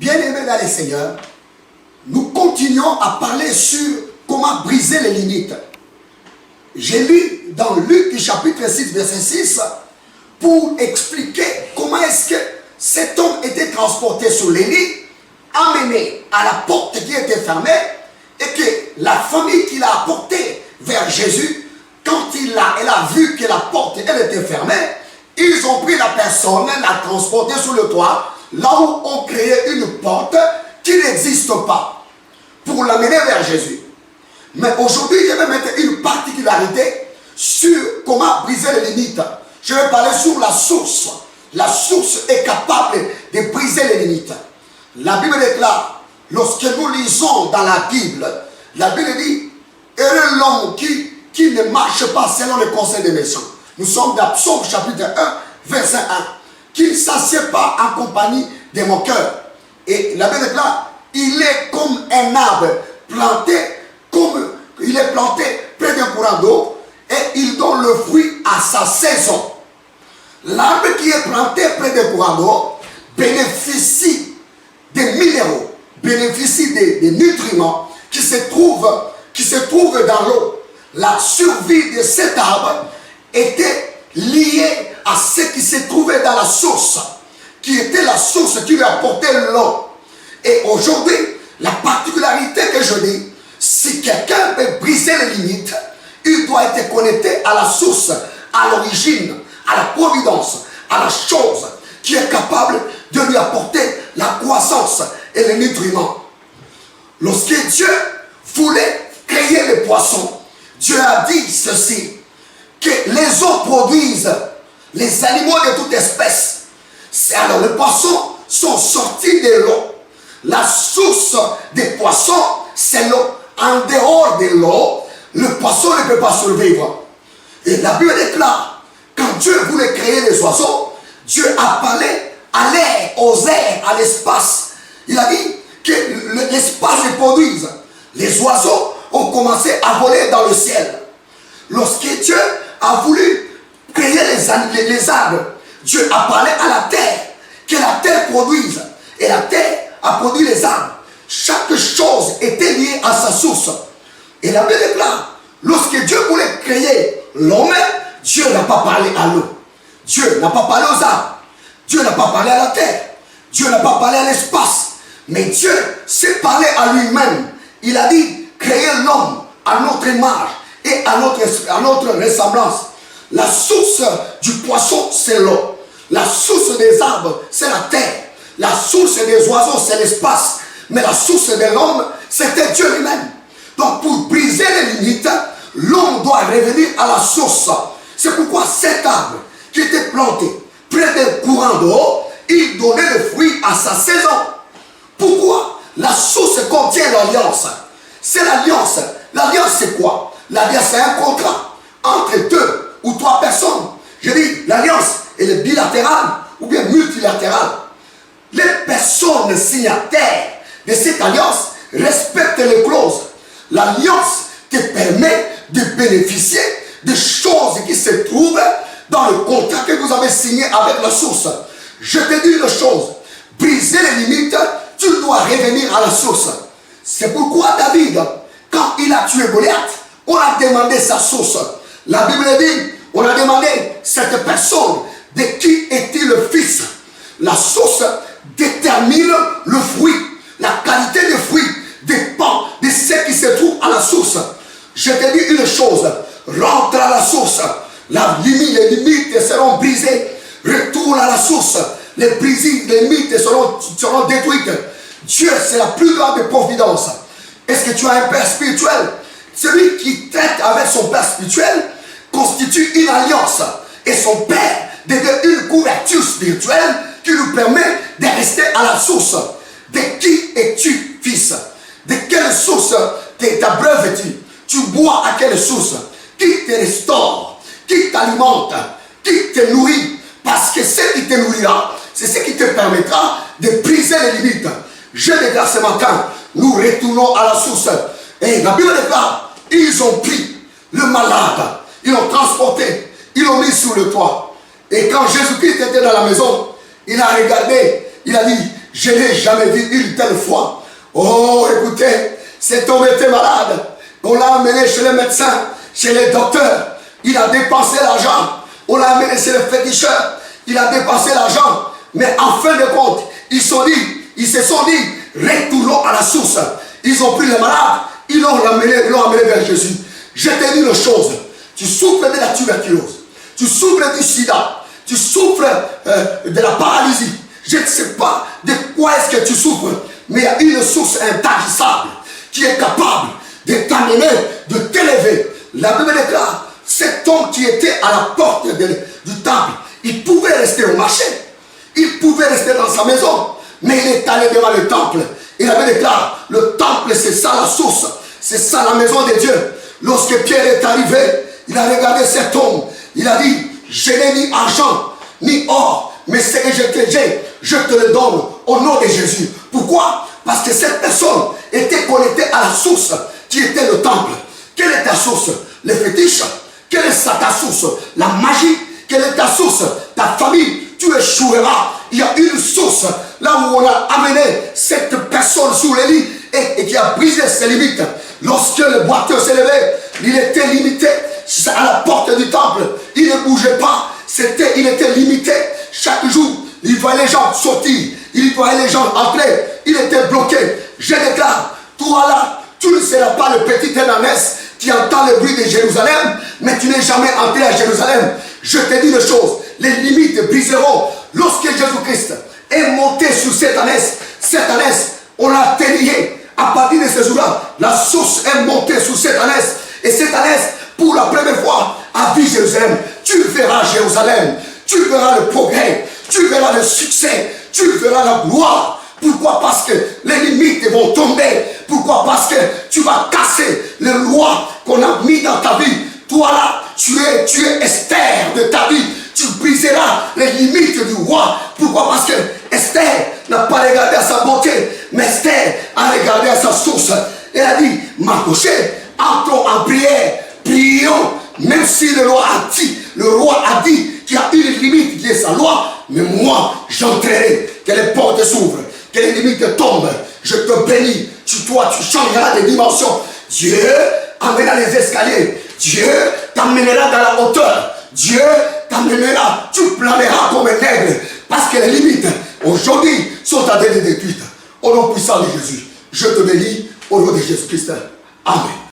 Bien-aimés dans les Seigneurs, nous continuons à parler sur comment briser les limites. J'ai lu dans Luc chapitre 6, verset 6, pour expliquer comment est-ce que cet homme était transporté sur les lits, amené à la porte qui était fermée, et que la famille qu'il a apportée vers Jésus, quand elle a vu que la porte elle était fermée, ils ont pris la personne, l'a transportée sur le toit, là où on créait une porte qui n'existe pas, pour l'amener vers Jésus. Mais aujourd'hui, je vais mettre une particularité sur comment briser les limites. Je vais parler sur la source. La source est capable de briser les limites. La Bible déclare, lorsque nous lisons dans la Bible dit, heureux l'homme qui ne marche pas selon les conseils des méchants. Nous sommes dans Psaume chapitre 1, verset 1. Qu'il ne s'assied pas en compagnie des moqueurs. Et la Bible déclare, il est comme un arbre planté, comme il est planté près d'un courant d'eau, et il donne le fruit à sa saison. L'arbre qui est planté près d'un courant d'eau bénéficie des minéraux, bénéficie des nutriments qui se trouvent dans l'eau. La survie de cet arbre était liée à ce qui se trouvait dans la source, qui était la source qui lui apportait l'eau. Et aujourd'hui, la particularité que je dis, si quelqu'un peut briser les limites, il doit être connecté à la source, à l'origine, à la providence, à la chose qui est capable de lui apporter la croissance et les nutriments. Lorsque Dieu voulait créer les poissons, Dieu a dit ceci, que les eaux produisent les animaux de toute espèce. Alors les poissons sont sortis de l'eau. La source des poissons, c'est l'eau. En dehors de l'eau, le poisson ne peut pas survivre. Et la Bible déclare, quand Dieu voulait créer les oiseaux, Dieu a parlé à l'air, aux airs, à l'espace. Il a dit que l'espace les produise. Les oiseaux ont commencé à voler dans le ciel. Lorsque Dieu a voulu créer les arbres, Dieu a parlé à la terre, que la terre produise. Et la terre a produit les arbres. Chaque chose était liée à sa source. Et la Bible déclare, lorsque Dieu voulait créer l'homme, Dieu n'a pas parlé à l'eau. Dieu n'a pas parlé aux arbres. Dieu n'a pas parlé à la terre. Dieu n'a pas parlé à l'espace. Mais Dieu s'est parlé à lui-même. Il a dit, créez l'homme à notre image et à notre ressemblance. La source du poisson, c'est l'eau. La source des arbres, c'est la terre. La source des oiseaux, c'est l'espace. Mais la source de l'homme, c'était Dieu lui-même. Donc pour briser les limites, l'homme doit revenir à la source. C'est pourquoi cet arbre qui était planté près d'un courant d'eau, il donnait le fruit à sa saison. Pourquoi? La source contient l'alliance. C'est l'alliance. L'alliance c'est quoi? L'alliance c'est un contrat entre deux ou trois personnes. Je dis, l'alliance elle est bilatérale ou bien multilatérale. Les personnes signataires de cette alliance respectent les clauses. L'alliance te permet de bénéficier des choses qui se trouvent dans le contrat que vous avez signé avec la source. Je te dis une chose, briser les limites, tu dois revenir à la source. C'est pourquoi David, quand il a tué Goliath, on a demandé sa source. La Bible dit, on a demandé cette personne, de qui est-il le fils? La source détermine le fruit. La qualité des fruits dépend de ce qui se trouve à la source. Je te dis une chose, rentre à la source. Les limites seront brisées. Retourne à la source. Les limites seront détruites. Dieu, c'est la plus grande providence. Est-ce que tu as un père spirituel? Celui qui traite avec son père spirituel constitue une alliance. Et son père devient une couverture spirituelle qui nous permet de rester à la source. De qui es-tu, fils? De quelle source t'abreuves-tu? Tu bois à quelle source? Qui te restaure? Qui t'alimente? Qui te nourrit? Parce que ce qui te nourrira, c'est ce qui te permettra de briser les limites. Je déclare ce matin, nous retournons à la source. Et la Bible déclare, ils ont pris le malade, ils l'ont transporté, ils l'ont mis sur le toit. Et quand Jésus-Christ était dans la maison, il a regardé, il a dit, Je n'ai jamais vu une telle foi. Oh, écoutez, cet homme était malade. On l'a amené chez les médecins, chez les docteurs. Il a dépensé l'argent. On l'a amené chez les féticheurs. Il a dépensé l'argent. Mais en fin de compte, ils se sont dit, retournons à la source. Ils ont pris les malades, ils l'ont amené vers Jésus. Je te dis une chose, tu souffres de la tuberculose, tu souffres du sida, tu souffres de la paralysie. Je ne sais pas de quoi est-ce que tu souffres, mais il y a une source intarissable qui est capable de t'amener, de t'élever. La Bible déclare, cet homme qui était à la porte du temple, il pouvait rester au marché, il pouvait rester dans sa maison, mais il est allé devant le temple. Et la Bible déclare, le temple c'est ça la source, c'est ça la maison de Dieu. Lorsque Pierre est arrivé, il a regardé cet homme, il a dit, je n'ai ni argent, ni or, mais ce que j'ai, je te le donne au nom de Jésus. Pourquoi? Parce que cette personne était connectée à la source qui était le temple. Quelle est ta source? Les fétiches. Quelle est ta source? La magie. Quelle est ta source? Ta famille. Tu échoueras. Il y a une source là où on a amené cette personne sous le lit et qui a brisé ses limites. Lorsque le boiteux s'est levé, il était limité à la porte du temple. Il ne bougeait pas. Il était limité. Chaque jour, il voyait les gens sortir. Il voyait les gens entrer. Il était bloqué. Je déclare, toi là, tu ne seras pas le petit Ananès qui entend le bruit de Jérusalem, mais tu n'es jamais entré à Jérusalem. Je te dis une chose, les limites briseront. Lorsque Jésus-Christ est monté sur cette ânesse, on l'a délié. À partir de ce jour-là, la source est montée sur cette ânesse. Et cette ânesse, pour la première fois, a vu Jérusalem. Tu verras Jérusalem. Tu verras le progrès. Tu verras le succès. Tu verras la gloire. Pourquoi? Parce que les limites vont tomber. Pourquoi? Parce que tu vas casser les lois qu'on a mis dans ta vie. Toi là, tu es Esther de ta vie. Tu briseras les limites du roi. Pourquoi? Parce que Esther n'a pas regardé à sa beauté, mais Esther a regardé à sa source. Elle a dit, Mardochée, entrons en prière, prions, même si le roi a dit qu'il y a une limite qui est sa loi, mais moi j'entrerai, que les portes s'ouvrent, que les limites tombent. Je te bénis, tu changeras de dimension. Dieu amènera les escaliers, Dieu t'amènera dans la hauteur, Dieu t'amènera, tu planeras comme un aigle, parce que les limites aujourd'hui sont à détruites. Au nom puissant de Jésus, je te bénis au nom de Jésus-Christ. Amen.